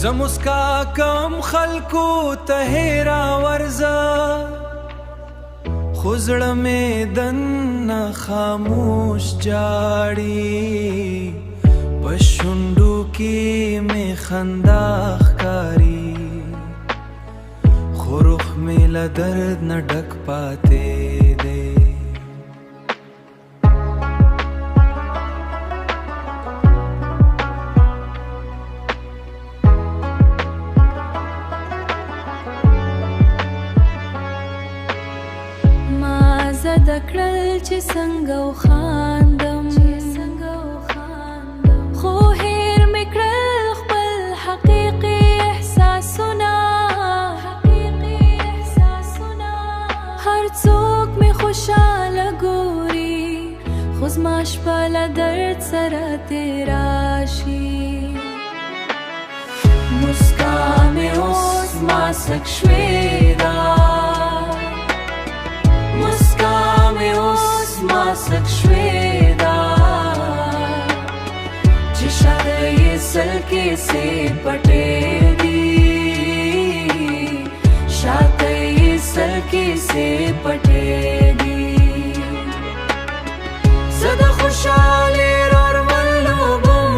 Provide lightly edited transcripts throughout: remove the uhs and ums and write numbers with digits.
زمسکا کم خلکو ته هیرا ورزه خو زړه مې دننه خاموش جاړي په شونډو کې مې خندا ښکاري خو روح مې له درد نه ډک پاتې دی زده کړل چې څنګه وخاندم خو هېر مې کړل خپل حقیقي احساسونه هر څوک مې خوشحاله ګوري خو زما شپه له درد سره تېره شي مسکا مې اوس ماسک شوې ده مسکا مې اوس ماسک شوې ده چې شاته یې سلکې سې پټې دي شاته یې سلکې سې پټې دي زه د خوشحالۍ رارمل لوبم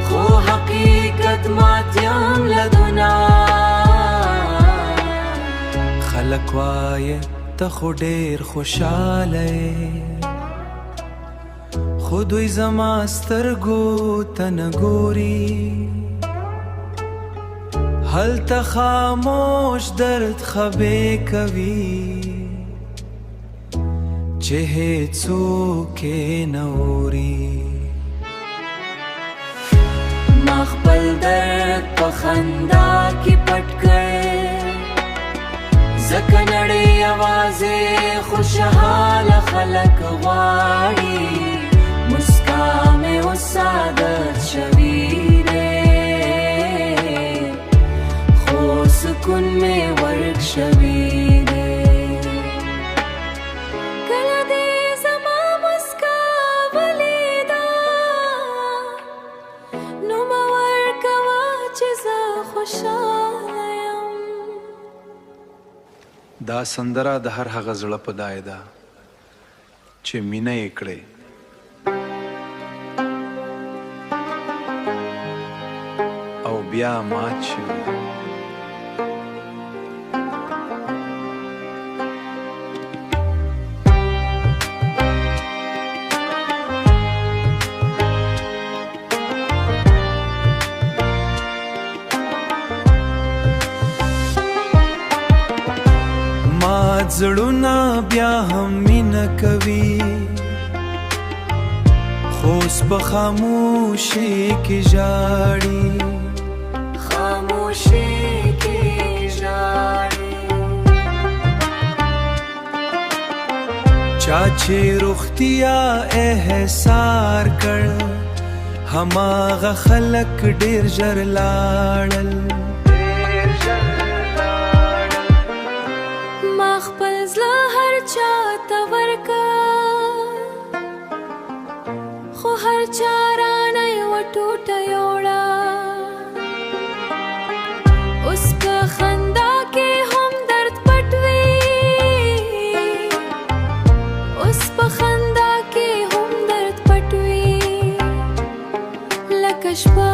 خو حقیقت ماتیم له خلک وایه ته خو ډېر خوشحاله یې خو دوی زما سترګو ته نه ګوري هلته خاموش درد خبرې کوي چې هېڅوک یې نه اوري ما خپل درد په خندا کې پټ کړ ځکه نړۍ یوازې خوشحاله خلک غواړي مسکا مې اوس عادت شوی دی خو سکون مې ورک شوی دی کله دې زما مسکا ولیده نو مه ورکوه چې زه خوشحاله دا سندره د هر هغه زړه په دای ده چې مینه یې کړې او بیا مات شوي زړونه بیا هم مینه کوي خو اوس په خاموشۍ کې ژاړي چا چې روغتیا احسار کړ هماغه خلک ډېر ژر لاړل خپل زړه هر چاته ورکړ خو هر چا رانه یوه ټوټه یوړه اوس په خندا کې هم درد پټ وي اوس په خندا کې هم درد پټ وي لکه شپه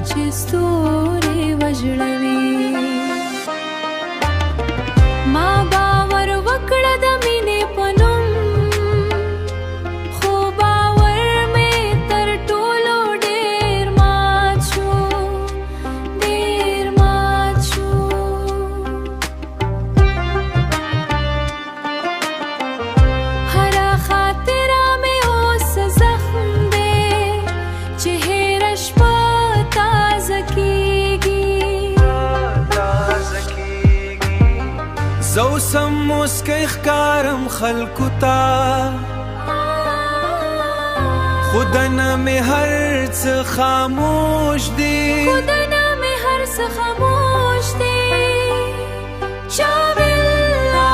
چې ستوري وژړوي ما باور وکړه د مینې په نوم خو باور مې تر ټولو ډېر مات شو هره خاطره مې اوس زخم دی چې هېره شپه تازه کېږي زه اوسم موسکی ښکارم خلکو ته خو دننه مې هر څه خاموش دی چا بالله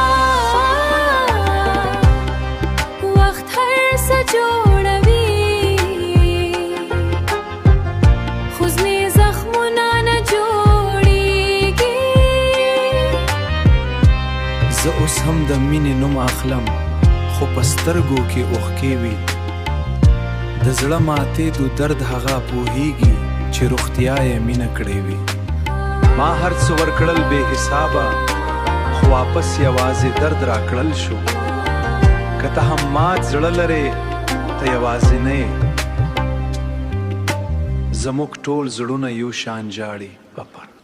وخت هر څه جوړوي زه اوس هم د مینې نوم اخلم خو په سترګو کې اوښکې وي د زړه ماتېدو درد هغه پوهیږي چې روغتیا یې مینه کړې وي ما هر څه ورکړل بې حسابه خو واپس یوازې درد راکړل شو که ته هم مات زړه لرې ته یوازې نه یې زموږ ټول زړونه یو شان جاړي پپر